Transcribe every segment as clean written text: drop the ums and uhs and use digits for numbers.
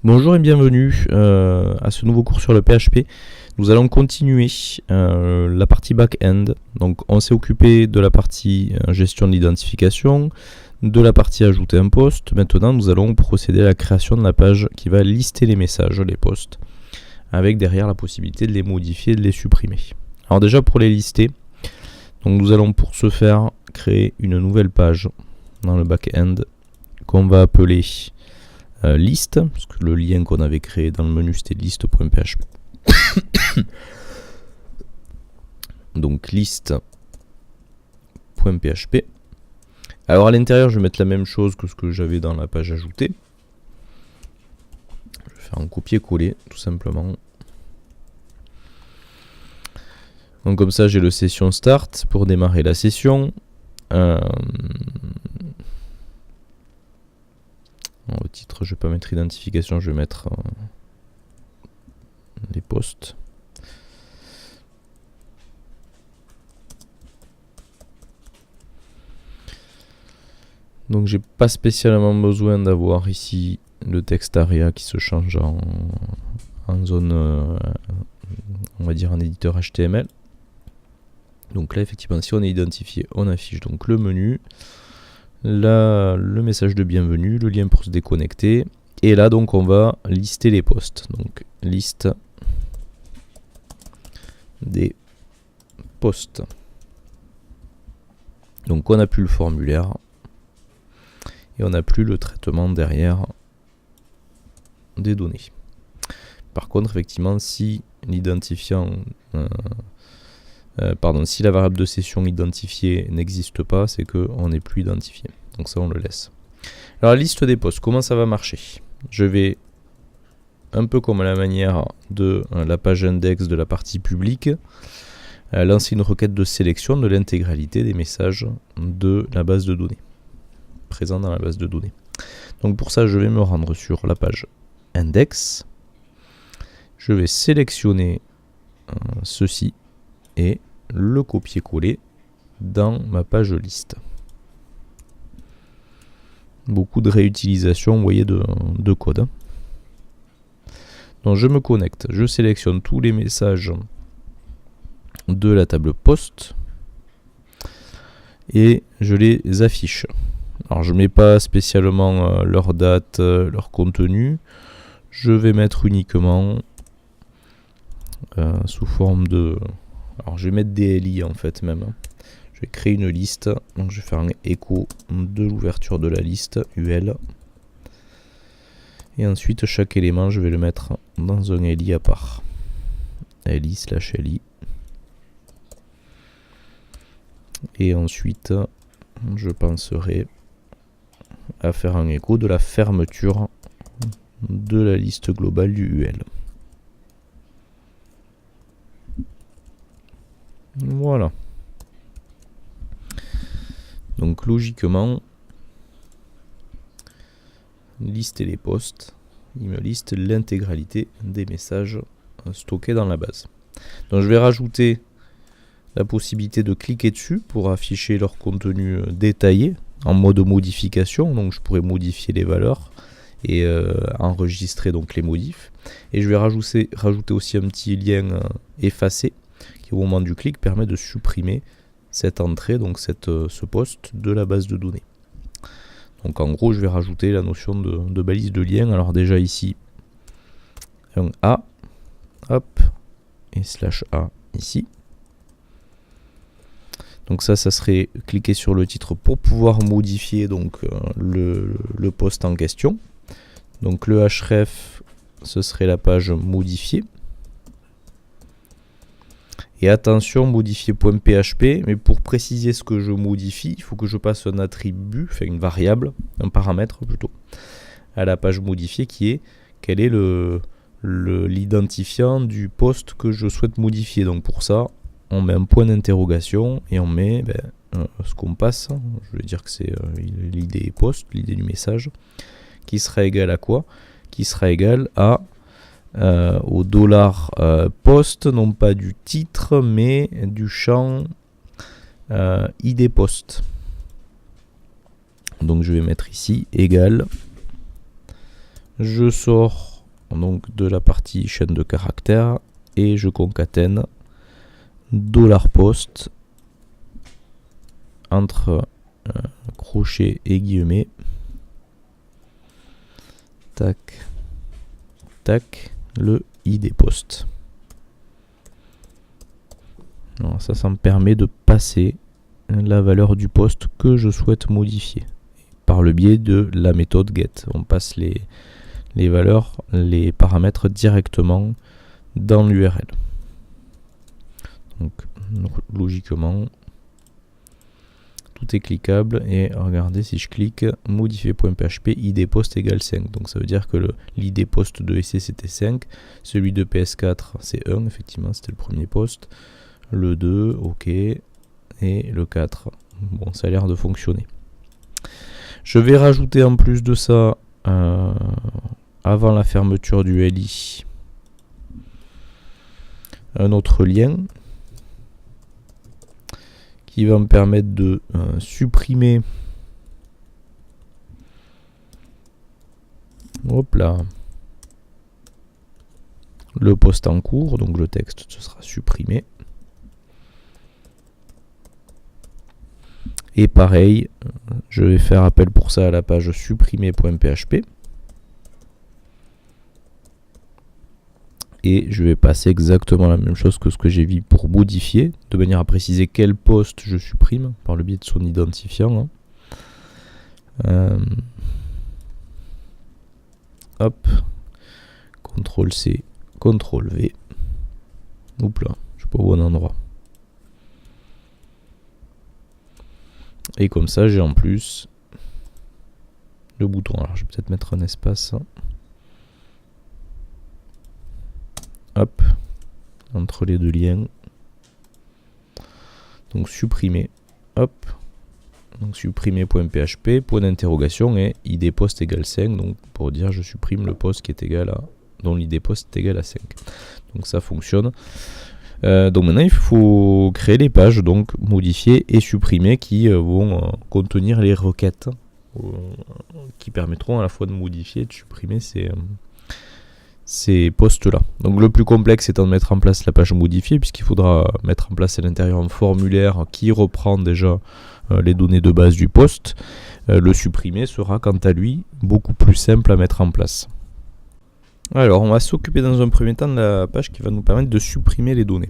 Bonjour et bienvenue à ce nouveau cours sur le PHP. Nous allons continuer la partie back-end. Donc on s'est occupé de la partie gestion de l'identification, de la partie ajouter un post. Maintenant nous allons procéder à la création de la page qui va lister les messages, les posts, avec derrière la possibilité de les modifier et de les supprimer. Alors déjà pour les lister, donc nous allons pour ce faire créer une nouvelle page dans le back-end qu'on va appeler liste, parce que le lien qu'on avait créé dans le menu c'était liste.php. Donc liste.php. Alors à l'intérieur je vais mettre la même chose que ce que j'avais dans la page ajoutée. Je vais faire un copier-coller tout simplement. Donc comme ça j'ai le session start pour démarrer la session. Au titre je vais pas mettre identification, je vais mettre les posts. Donc j'ai pas spécialement besoin d'avoir ici le texte ARIA qui se change en zone, on va dire en éditeur HTML. Donc là effectivement si on est identifié, on affiche donc le menu, là le message de bienvenue, le lien pour se déconnecter, et là donc on va lister les posts. Donc liste des posts. Donc on n'a plus le formulaire et on n'a plus le traitement derrière des données. Par contre effectivement si l'identifiant si la variable de session identifiée n'existe pas, c'est qu'on n'est plus identifié. Donc ça on le laisse. Alors la liste des posts, comment ça va marcher? Je vais, un peu comme à la manière de la page index de la partie publique, lancer une requête de sélection de l'intégralité des messages de la base de données, présents dans la base de données. Donc pour ça je vais me rendre sur la page index, je vais sélectionner ceci et le copier-coller dans ma page liste. Beaucoup de réutilisation, vous voyez, de code. Donc je me connecte, je sélectionne tous les messages de la table post et je les affiche. Alors je ne mets pas spécialement leur date, leur contenu, je vais mettre uniquement sous forme de... Alors je vais mettre des LI en fait même. Je vais créer une liste, donc je vais faire un écho de l'ouverture de la liste, UL. Et ensuite chaque élément je vais le mettre dans un LI à part. LI/LI. Et ensuite je penserai à faire un écho de la fermeture de la liste globale du UL. Voilà. Donc logiquement, lister les posts, il me liste l'intégralité des messages stockés dans la base. Donc je vais rajouter la possibilité de cliquer dessus pour afficher leur contenu détaillé en mode modification. Donc je pourrais modifier les valeurs et enregistrer donc les modifs. Et je vais rajouter aussi un petit lien effacé qui au moment du clic permet de supprimer cette entrée, donc ce post de la base de données. Donc en gros je vais rajouter la notion de balise de lien. Alors déjà ici un A, hop, et /A ici. Donc ça serait cliquer sur le titre pour pouvoir modifier donc le post en question. Donc le href ce serait la page modifiée. Et attention, modifier.php, mais pour préciser ce que je modifie, il faut que je passe un attribut, enfin une variable, un paramètre plutôt, à la page modifiée qui est quel est l'identifiant du post que je souhaite modifier. Donc pour ça, on met un point d'interrogation et on met ce qu'on passe, je vais dire que c'est l'idée post, l'idée du message, qui sera égal à quoi? Qui sera égal à au dollar post, non pas du titre mais du champ id post. Donc je vais mettre ici égal Je sors donc de la partie chaîne de caractères et je concatène $post entre crochet et guillemets. Tac, tac, le ID post. Alors ça me permet de passer la valeur du poste que je souhaite modifier par le biais de la méthode get. On passe les valeurs, les paramètres directement dans l'URL. Donc logiquement tout est cliquable et regardez, si je clique modifier.php id post égale 5, donc ça veut dire que l'id post de EC c'était 5, celui de PS4 c'est 1, effectivement c'était le premier post, le 2 ok, et le 4 bon, ça a l'air de fonctionner. Je vais rajouter en plus de ça avant la fermeture du LI un autre lien qui va me permettre de supprimer hop là, le post en cours, donc le texte ce sera supprimé. Et pareil, je vais faire appel pour ça à la page supprimer.php. Et je vais passer exactement la même chose que ce que j'ai vu pour modifier, de manière à préciser quel poste je supprime par le biais de son identifiant. Hop, CTRL C, CTRL V. Oups là, je suis pas au bon endroit. Et comme ça, j'ai en plus le bouton. Alors, je vais peut-être mettre un espace. Hop, entre les deux liens. Donc supprimer. Hop. Donc supprimer.php, point d'interrogation et id post égale 5. Donc pour dire je supprime le post qui est égal à, dont l'id post est égal à 5. Donc ça fonctionne. Donc maintenant il faut créer les pages, donc modifier et supprimer qui vont contenir les requêtes qui permettront à la fois de modifier et de supprimer ces postes-là. Donc le plus complexe étant de mettre en place la page modifiée, puisqu'il faudra mettre en place à l'intérieur un formulaire qui reprend déjà les données de base du poste. Le supprimer sera quant à lui beaucoup plus simple à mettre en place. Alors on va s'occuper dans un premier temps de la page qui va nous permettre de supprimer les données,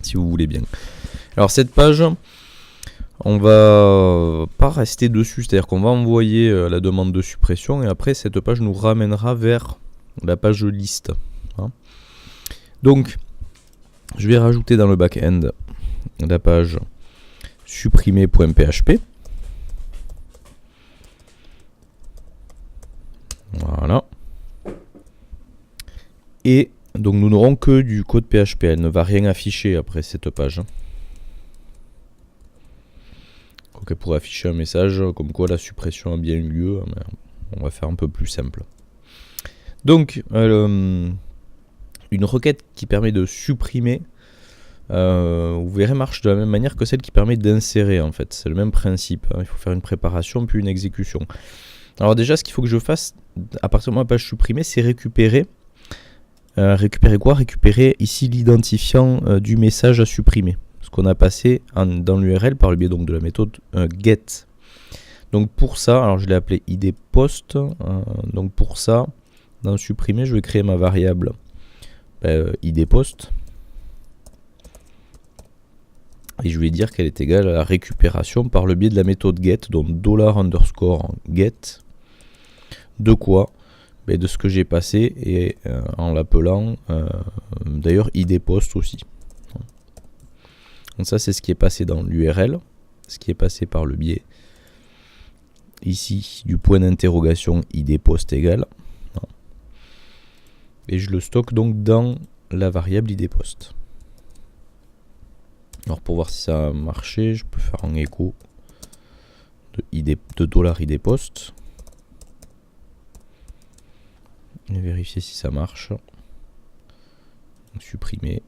si vous voulez bien. Alors cette page, on va pas rester dessus, c'est-à-dire qu'on va envoyer la demande de suppression et après cette page nous ramènera vers la page liste. Donc je vais rajouter dans le back-end la page supprimer.php. Voilà. Et donc nous n'aurons que du code PHP, elle ne va rien afficher après cette page. Donc elle pourrait afficher un message comme quoi la suppression a bien eu lieu, mais on va faire un peu plus simple. Donc une requête qui permet de supprimer, vous verrez, marche de la même manière que celle qui permet d'insérer en fait. C'est le même principe, il faut faire une préparation puis une exécution. Alors déjà ce qu'il faut que je fasse à partir de ma page supprimée, c'est récupérer quoi? Récupérer ici l'identifiant du message à supprimer, ce qu'on a passé dans l'URL par le biais donc de la méthode get. Donc pour ça, alors je l'ai appelé id post, donc pour ça dans supprimer, je vais créer ma variable id post et je vais dire qu'elle est égale à la récupération par le biais de la méthode get, donc $_get de quoi? De ce que j'ai passé et en l'appelant d'ailleurs id post aussi. Donc ça c'est ce qui est passé dans l'URL, ce qui est passé par le biais ici du point d'interrogation id post égale. Et je le stocke donc dans la variable id post. Alors pour voir si ça a marché, je peux faire un écho de $id post et vérifier si ça marche. Donc, supprimer,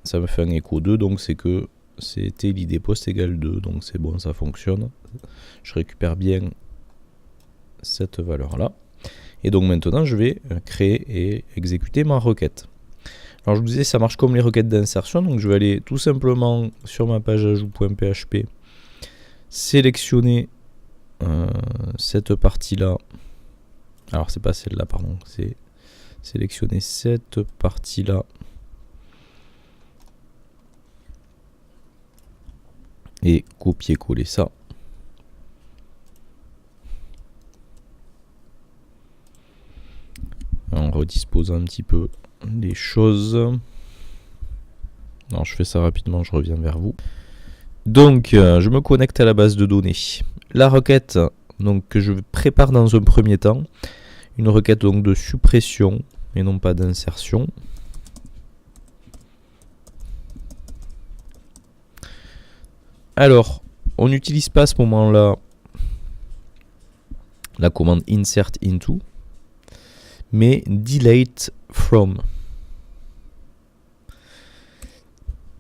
ça me fait un écho 2, donc c'est que c'était l'id post égale 2, donc c'est bon, ça fonctionne. Je récupère bien cette valeur là. Et donc maintenant, je vais créer et exécuter ma requête. Alors je vous disais, ça marche comme les requêtes d'insertion. Donc je vais aller tout simplement sur ma page ajout.php, sélectionner cette partie-là. Alors c'est pas celle-là, pardon. C'est sélectionner cette partie-là. Et copier-coller ça. En redisposant un petit peu les choses. Alors je fais ça rapidement, je reviens vers vous. Donc je me connecte à la base de données. La requête donc, que je prépare dans un premier temps, une requête donc de suppression et non pas d'insertion. Alors, on n'utilise pas à ce moment-là la commande insert into, mais delete from.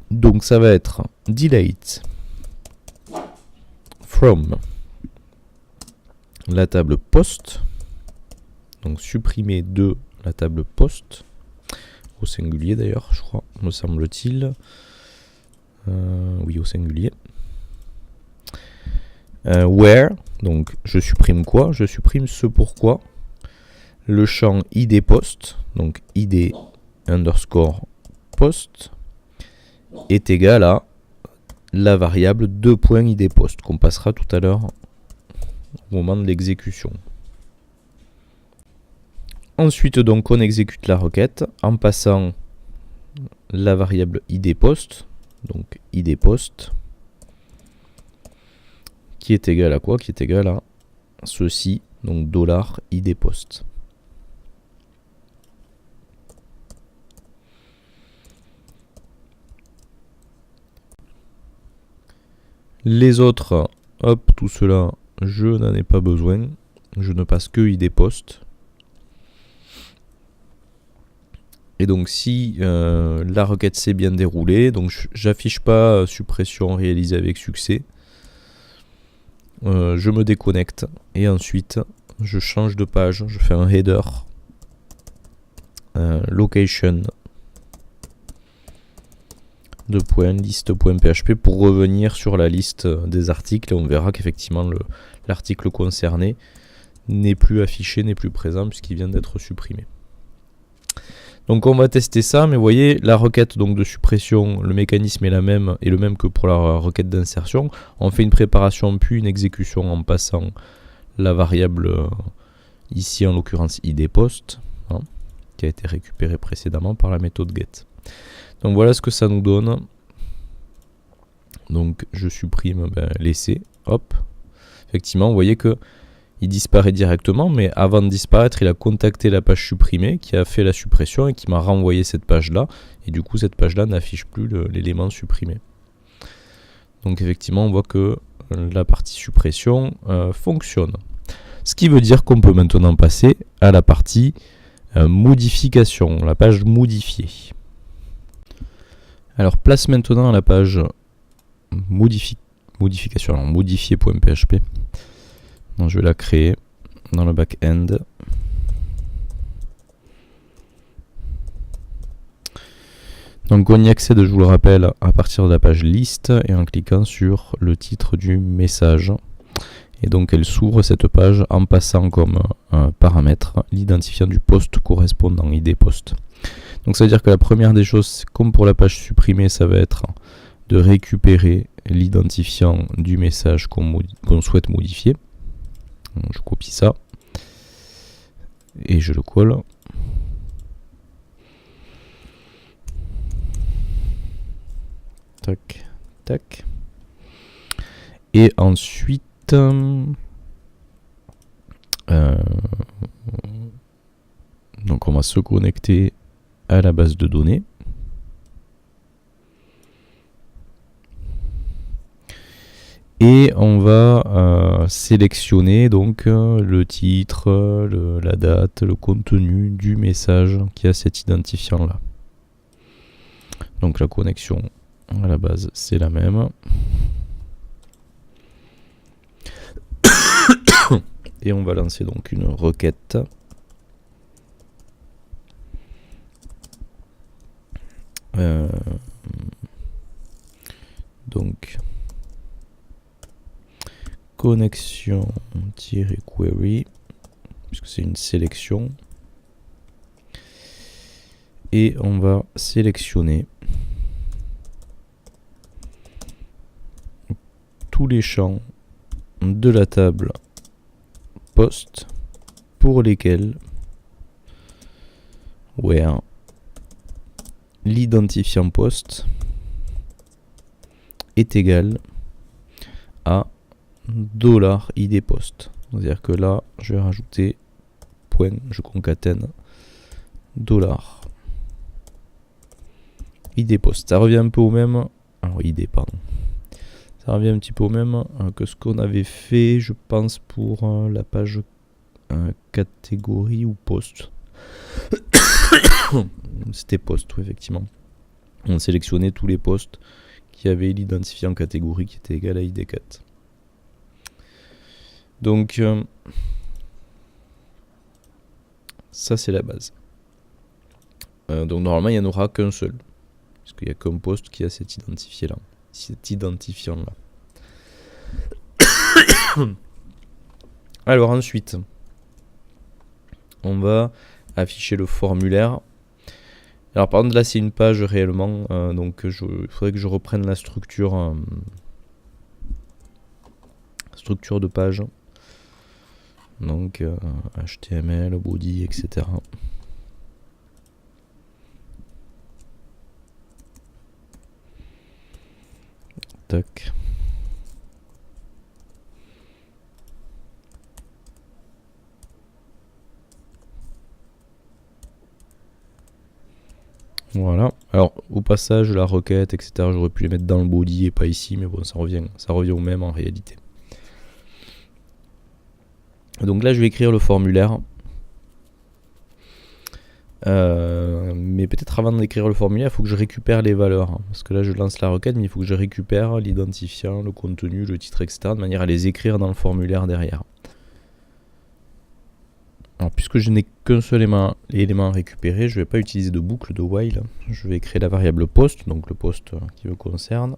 Donc ça va être delete from la table post, donc supprimer de la table post, au singulier d'ailleurs, je crois, me semble-t-il. Oui, au singulier. Where, donc je supprime quoi? Je supprime ce pourquoi. Le champ id post, donc id underscore post, est égal à la variable 2.id post qu'on passera tout à l'heure au moment de l'exécution. Ensuite donc on exécute la requête en passant la variable id post, donc id post, qui est égal à quoi? Qui est égal à ceci, donc $id post. Les autres, hop, tout cela, je n'en ai pas besoin. Je ne passe que id post. Et donc si la requête s'est bien déroulée, donc j'affiche pas suppression réalisée avec succès. Je me déconnecte et ensuite je change de page. Je fais un header location liste.php pour revenir sur la liste des articles et on verra qu'effectivement l'article concerné n'est plus affiché, n'est plus présent puisqu'il vient d'être supprimé. Donc on va tester ça, mais vous voyez la requête donc de suppression, le mécanisme est le même que pour la requête d'insertion. On fait une préparation puis une exécution en passant la variable ici en l'occurrence id post, hein, qui a été récupérée précédemment par la méthode get. Donc voilà ce que ça nous donne. Donc je supprime l'essai, hop. Effectivement, vous voyez que il disparaît directement, mais avant de disparaître, il a contacté la page supprimée qui a fait la suppression et qui m'a renvoyé cette page-là. Et du coup, cette page-là n'affiche plus l'élément supprimé. Donc effectivement, on voit que la partie suppression fonctionne. Ce qui veut dire qu'on peut maintenant passer à la partie modification, la page modifiée. Alors place maintenant à la page modification, alors modifier.php. Donc, je vais la créer dans le back-end. Donc on y accède, je vous le rappelle, à partir de la page liste et en cliquant sur le titre du message. Et donc elle s'ouvre cette page en passant comme paramètre l'identifiant du poste correspondant, id post. Donc ça veut dire que la première des choses, comme pour la page supprimée, ça va être de récupérer l'identifiant du message qu'on souhaite modifier. Donc, je copie ça et je le colle. Tac, tac. Et ensuite, donc on va se connecter à la base de données. Et on va sélectionner donc le titre, la date, le contenu du message qui a cet identifiant là. Donc la connexion à la base c'est la même. Et on va lancer donc une requête Donc connexion-query, puisque c'est une sélection, et on va sélectionner tous les champs de la table post pour lesquels where l'identifiant post est égal à $id post. C'est-à-dire que là, je vais rajouter point, je concatène $id post. Ça revient un peu au même. Alors id, pardon. Ça revient un petit peu au même que ce qu'on avait fait, je pense, pour la page catégorie ou post. C'était post, oui, effectivement. On sélectionnait tous les postes qui avaient l'identifiant catégorie qui était égal à id4. Donc, ça c'est la base. Donc normalement, il n'y en aura qu'un seul. Parce qu'il n'y a qu'un poste qui a cet identifiant-là. Alors ensuite, on va afficher le formulaire. Alors par contre là c'est une page réellement, donc il faudrait que je reprenne la structure de page. Donc HTML, body, etc. Tac. Voilà. Alors au passage la requête, etc. J'aurais pu les mettre dans le body et pas ici, mais bon ça revient au même en réalité. Donc là je vais écrire le formulaire. Mais peut-être avant d'écrire le formulaire, il faut que je récupère les valeurs. Hein, parce que là je lance la requête, mais il faut que je récupère l'identifiant, le contenu, le titre, etc. de manière à les écrire dans le formulaire derrière. Alors puisque je n'ai qu'un seul élément à récupérer, je ne vais pas utiliser de boucle de while. Je vais créer la variable post, donc le post qui me concerne.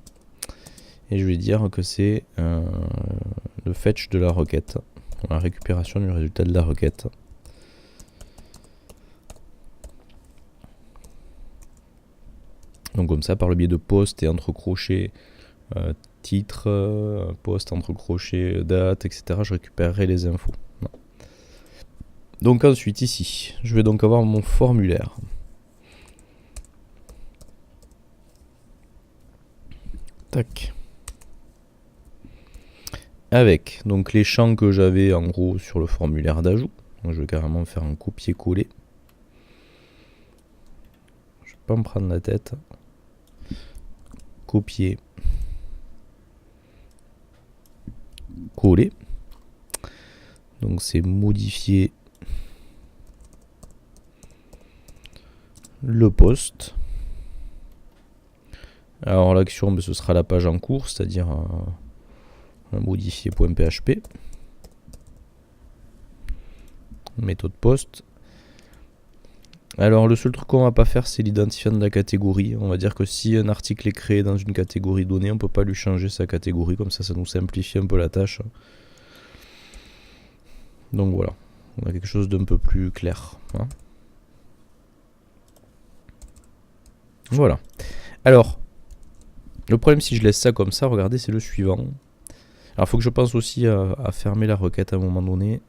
Et je vais dire que c'est le fetch de la requête. La récupération du résultat de la requête. Donc comme ça, par le biais de post et entre crochets titre, post entre crochets date, etc. je récupérerai les infos. Non. Donc ensuite ici, je vais donc avoir mon formulaire. Tac. Avec donc les champs que j'avais en gros sur le formulaire d'ajout. Donc je vais carrément faire un copier-coller. Je vais pas me prendre la tête. Copier. Coller. Donc c'est modifier le post. Alors l'action, ce sera la page en cours, c'est-à-dire modifier.php. Méthode post. Alors le seul truc qu'on va pas faire, c'est l'identifiant de la catégorie. On va dire que si un article est créé dans une catégorie donnée, on peut pas lui changer sa catégorie, comme ça nous simplifie un peu la tâche. Donc voilà, on a quelque chose d'un peu plus clair. Hein. Voilà. Alors, le problème si je laisse ça comme ça, regardez, c'est le suivant. Alors il faut que je pense aussi à fermer la requête à un moment donné.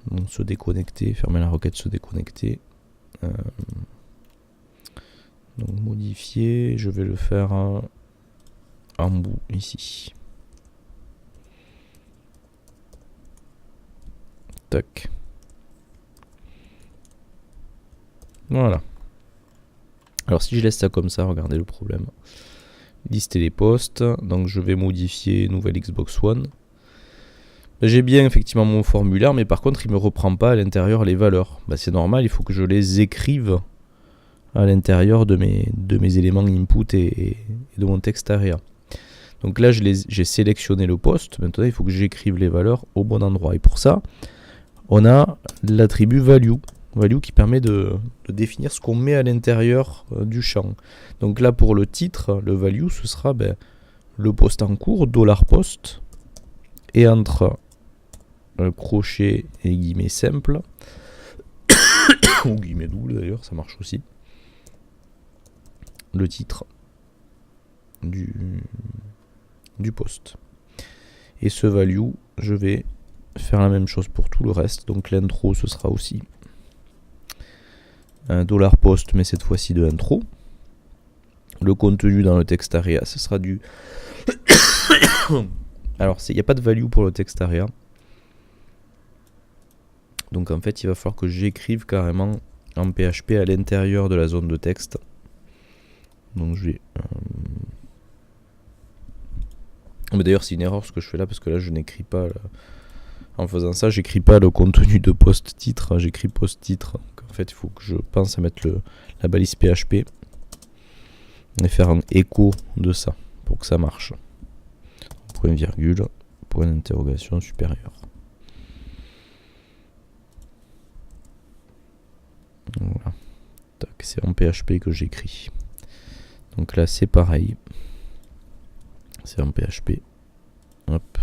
Donc se déconnecter, fermer la requête, se déconnecter. Donc modifier, je vais le faire en bout ici. Tac. Voilà. Alors si je laisse ça comme ça, regardez le problème. Lister les postes, donc je vais modifier nouvelle Xbox One. J'ai bien effectivement mon formulaire, mais par contre il me reprend pas à l'intérieur les valeurs. Bah, c'est normal, il faut que je les écrive à l'intérieur de mes éléments input et de mon texte area. Donc là j'ai sélectionné le poste, maintenant il faut que j'écrive les valeurs au bon endroit. Et pour ça, on a l'attribut value. value qui permet de définir ce qu'on met à l'intérieur du champ. Donc là pour le titre, le value ce sera le post en cours, $post, et entre crochet et guillemets simples, ou guillemets doubles d'ailleurs, ça marche aussi, le titre du post. Et ce value, je vais faire la même chose pour tout le reste. Donc l'intro, ce sera aussi un $post, mais cette fois-ci de intro. Le contenu dans le text area, ce sera du... Alors, il n'y a pas de value pour le text area. Donc en fait, il va falloir que j'écrive carrément en PHP à l'intérieur de la zone de texte. Donc je vais... Mais d'ailleurs, c'est une erreur ce que je fais là, parce que là, je n'écris pas... En faisant ça, j'écris pas le contenu de post-titre, j'écris post-titre. Donc en fait, il faut que je pense à mettre la balise PHP et faire un écho de ça pour que ça marche. Point virgule, point d'interrogation supérieur. Voilà. Tac, c'est en PHP que j'écris. Donc là, c'est pareil. C'est en PHP. Hop.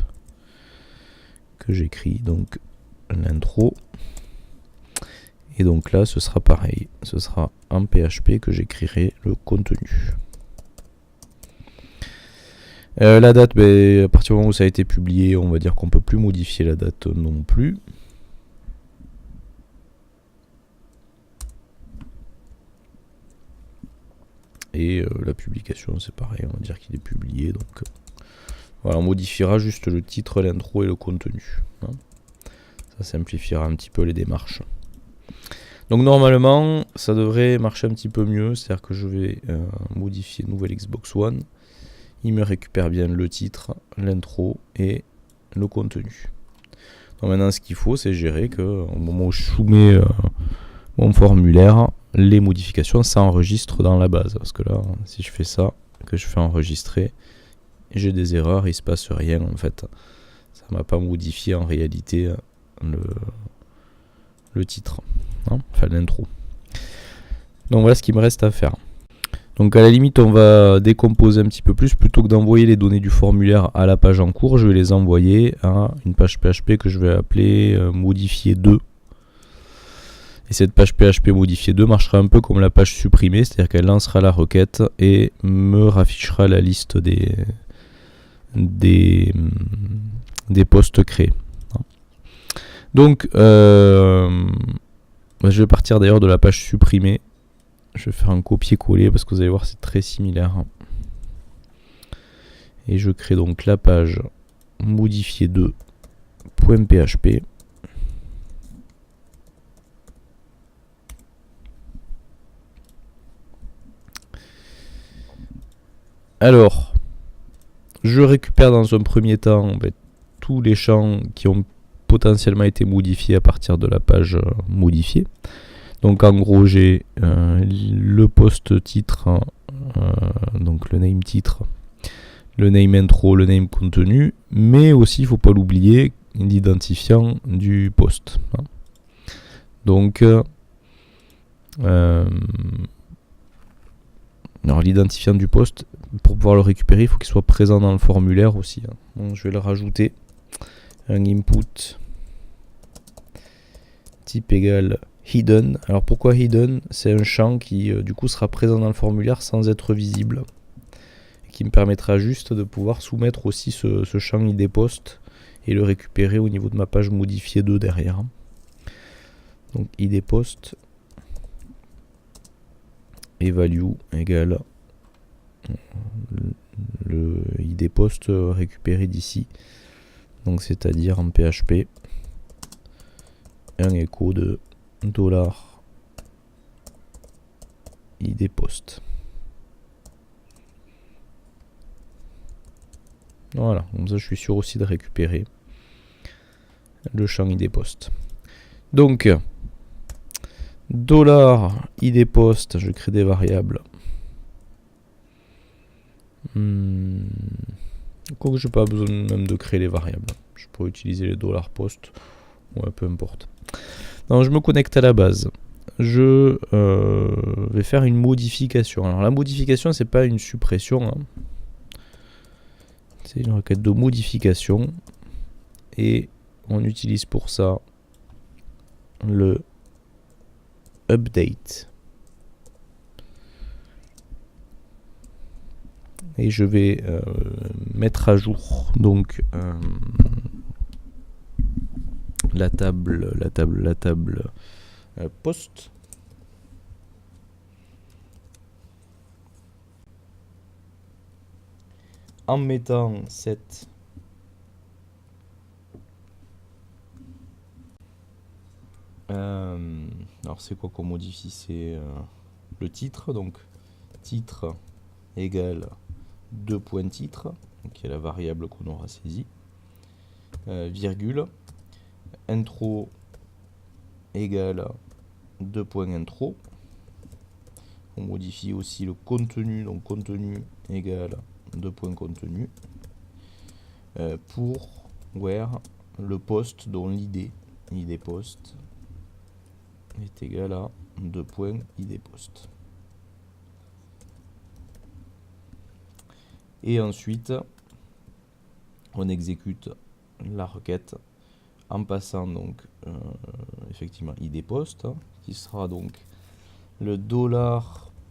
Que j'écris donc l'intro. Et donc là, ce sera pareil. Ce sera en PHP que j'écrirai le contenu. La date, à partir du moment où ça a été publié, on va dire qu'on peut plus modifier la date non plus. Et la publication, c'est pareil, on va dire qu'il est publié. Donc voilà, on modifiera juste le titre, l'intro et le contenu. Hein. Ça simplifiera un petit peu les démarches. Donc normalement, ça devrait marcher un petit peu mieux. C'est-à-dire que je vais modifier nouvelle Xbox One. Il me récupère bien le titre, l'intro et le contenu. Donc maintenant, ce qu'il faut, c'est gérer qu'au moment où je soumets mon formulaire, les modifications s'enregistrent dans la base. Parce que là, si je fais ça, que je fais enregistrer, j'ai des erreurs, il se passe rien en fait. Ça m'a pas modifié en réalité le titre, hein, enfin l'intro. Donc voilà ce qu'il me reste à faire. Donc à la limite, on va décomposer un petit peu plus. Plutôt que d'envoyer les données du formulaire à la page en cours, je vais les envoyer à une page PHP que je vais appeler modifier 2. Et cette page PHP modifier 2 marchera un peu comme la page supprimée, c'est-à-dire qu'elle lancera la requête et me raffichera la liste des postes créés. Donc je vais partir d'ailleurs de la page supprimée. Je vais faire un copier-coller parce que vous allez voir c'est très similaire. Et je crée donc la page modifier 2.php. Alors, je récupère dans un premier temps tous les champs qui ont potentiellement été modifiés à partir de la page modifiée. Donc en gros j'ai le post titre, donc le name titre, le name intro, le name contenu, mais aussi il ne faut pas l'oublier, l'identifiant du post. Donc alors l'identifiant du post, pour pouvoir le récupérer, il faut qu'il soit présent dans le formulaire aussi. Donc je vais le rajouter, un input type égal hidden. Alors pourquoi hidden? C'est un champ qui du coup sera présent dans le formulaire sans être visible, qui me permettra juste de pouvoir soumettre aussi ce champ id post et le récupérer au niveau de ma page modifier 2 derrière. Donc id post et value égale le id post récupéré d'ici, donc c'est-à-dire en PHP un écho de $id post. Voilà, comme ça je suis sûr aussi de récupérer le champ id post. Donc $id post, je crée des variables. Quoique je n'ai pas besoin même de créer les variables. Je pourrais utiliser les $post. Ouais, peu importe. Donc je me connecte à la base. je vais faire une modification. Alors la modification, c'est pas une suppression, hein. C'est une requête de modification et on utilise pour ça le update. Et je vais mettre à jour donc la table post. En mettant cette alors c'est quoi qu'on modifie? C'est le titre, donc titre égale 2 points titre, qui est la variable qu'on aura saisie, virgule, intro égale 2 points intro. On modifie aussi le contenu, donc contenu égale 2 points contenu, pour where le post dont l'id post est égal à 2 points id post. Et ensuite, on exécute la requête en passant donc effectivement id post, hein, qui sera donc le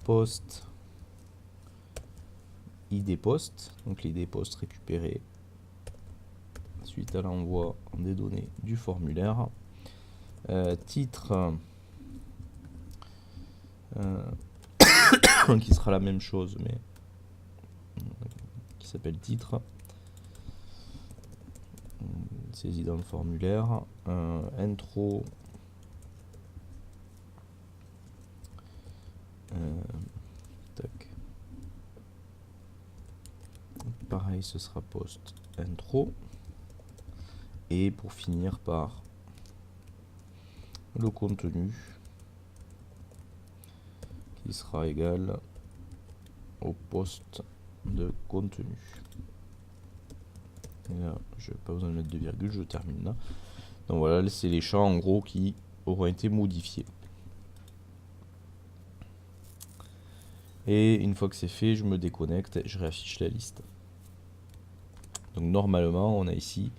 $post id post, donc l'id post récupéré suite à l'envoi des données du formulaire. Titre qui sera la même chose mais qui s'appelle titre, saisi dans le formulaire. Intro tac. Pareil, ce sera post intro, et pour finir par le contenu qui sera égal au post de contenu. Et là, je n'ai pas besoin de mettre de virgule, je termine là. Donc voilà, c'est les champs en gros qui auront été modifiés. Et une fois que c'est fait, je me déconnecte et je réaffiche la liste. Donc normalement, on a ici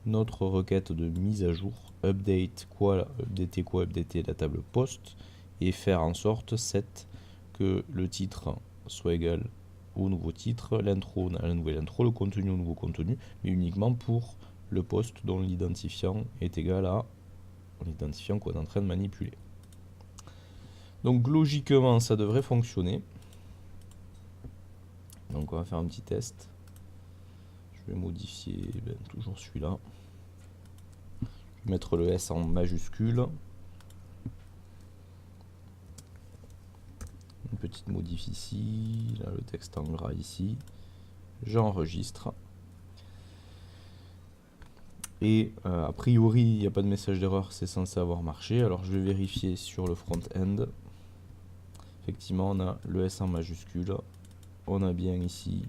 notre requête de mise à jour, update quoi, updater la table post, et faire en sorte que le titre soit égal au nouveau titre, l'intro à la nouvelle intro, le contenu au nouveau contenu, mais uniquement pour le post dont l'identifiant est égal à l'identifiant qu'on est en train de manipuler. Donc logiquement, ça devrait fonctionner. Donc on va faire un petit test. Je vais modifier toujours celui-là. Je vais mettre le S en majuscule. Une petite modif ici, là le texte en gras ici. J'enregistre. Et a priori, il n'y a pas de message d'erreur, c'est censé avoir marché. Alors je vais vérifier sur le front-end. Effectivement, on a le S en majuscule. On a bien ici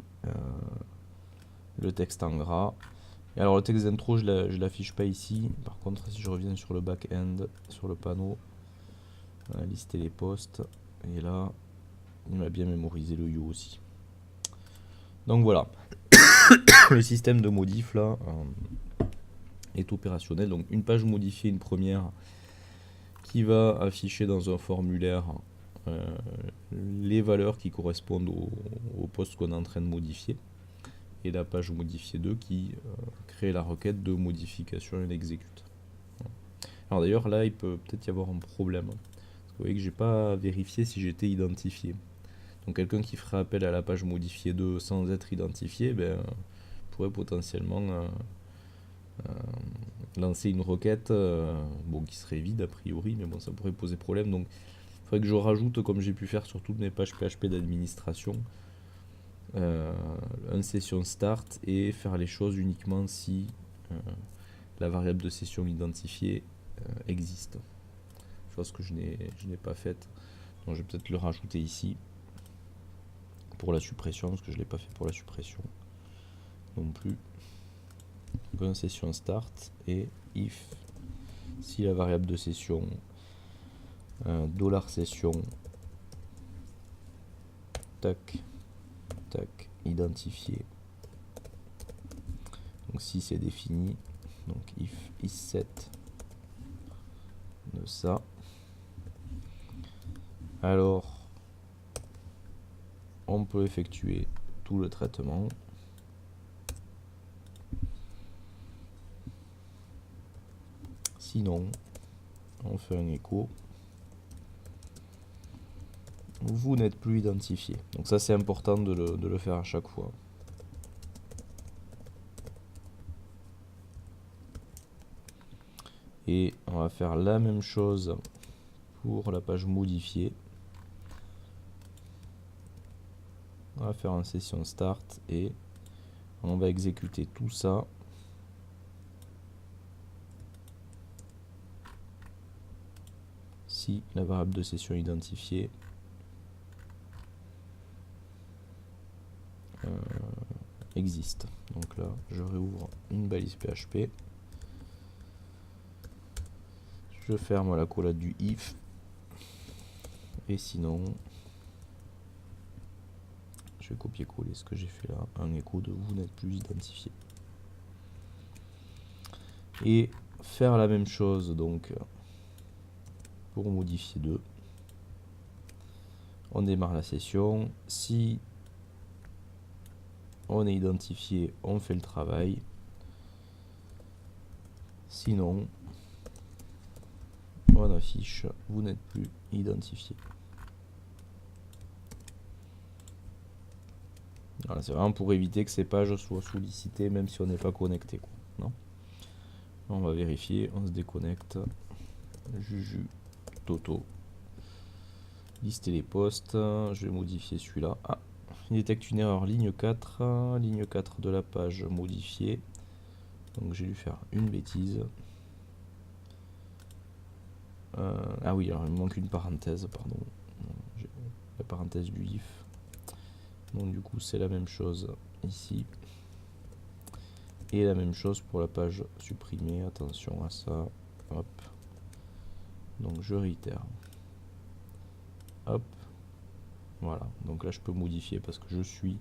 le texte en gras. Et alors le texte d'intro, je ne l'affiche pas ici. Par contre, si je reviens sur le back-end, sur le panneau, on a listé les postes. Et là, il m'a bien mémorisé le you aussi. Donc voilà. Le système de modif là est opérationnel. Donc une page modifiée, une première, qui va afficher dans un formulaire les valeurs qui correspondent au poste qu'on est en train de modifier. Et la page modifiée 2 qui crée la requête de modification et l'exécute. Alors d'ailleurs là il peut peut-être y avoir un problème. Parce que vous voyez que j'ai pas vérifié si j'étais identifié. Donc quelqu'un qui ferait appel à la page modifiée 2 sans être identifié, pourrait potentiellement lancer une requête qui serait vide a priori, mais bon, ça pourrait poser problème. Donc il faudrait que je rajoute, comme j'ai pu faire sur toutes mes pages PHP d'administration, un session start et faire les choses uniquement si la variable de session identifiée existe. Chose que je n'ai pas faite. Donc je vais peut-être le rajouter ici pour la suppression, parce que je ne l'ai pas fait pour la suppression non plus. Donc un session start et if si la variable de session $session, tac, tac, identifié. Donc si c'est défini, donc if isSet de ça, alors on peut effectuer tout le traitement. Sinon, on fait un écho. Vous n'êtes plus identifié. Donc ça, c'est important de le faire à chaque fois. Et on va faire la même chose pour la page modifiée. On va faire une session start et on va exécuter tout ça. Si la variable de session identifiée existe. Donc là, je réouvre une balise PHP. Je ferme la collade du if. Et sinon, je vais copier-coller ce que j'ai fait là, un écho de vous n'êtes plus identifié. Et faire la même chose donc pour modifier 2. On démarre la session. Si on est identifié, on fait le travail. Sinon, on affiche vous n'êtes plus identifié. Voilà, c'est vraiment pour éviter que ces pages soient sollicitées même si on n'est pas connecté, quoi. Non, on va vérifier, on se déconnecte. Juju Toto. Lister les postes. Je vais modifier celui-là. Ah, il détecte une erreur ligne 4. Ligne 4 de la page modifiée. Donc j'ai dû faire une bêtise. Ah oui, alors il me manque une parenthèse, pardon. La parenthèse du if. Donc du coup c'est la même chose ici. Et la même chose pour la page supprimée. Attention à ça. Hop. Donc je réitère. Hop. Voilà. Donc là je peux modifier parce que je suis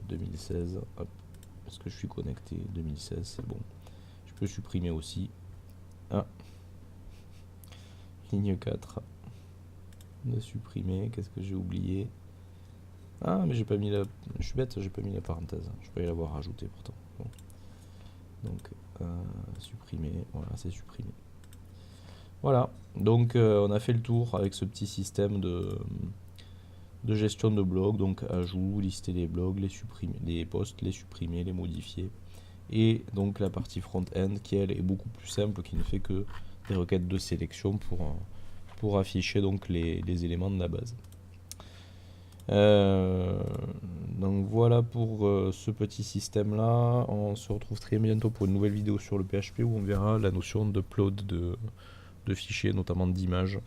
2016. Hop. Parce que je suis connecté 2016, c'est bon. Je peux supprimer aussi. Ah. Ligne 4. De supprimer. Qu'est-ce que j'ai oublié? Ah, mais j'ai pas mis la... Je suis bête, j'ai pas mis la parenthèse. Je peux y l'avoir rajouté pourtant. Bon. Donc, supprimer. Voilà, c'est supprimé. Voilà. Donc, on a fait le tour avec ce petit système de gestion de blogs. Donc, ajout, lister les blogs, les supprimer, les posts, les supprimer, les modifier. Et donc, la partie front-end qui, elle, est beaucoup plus simple, qui ne fait que des requêtes de sélection pour afficher donc les éléments de la base. Donc voilà pour ce petit système là. On se retrouve très bientôt pour une nouvelle vidéo sur le PHP où on verra la notion d'upload de fichiers, notamment d'images,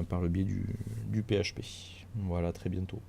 par le biais du PHP. Voilà, très bientôt.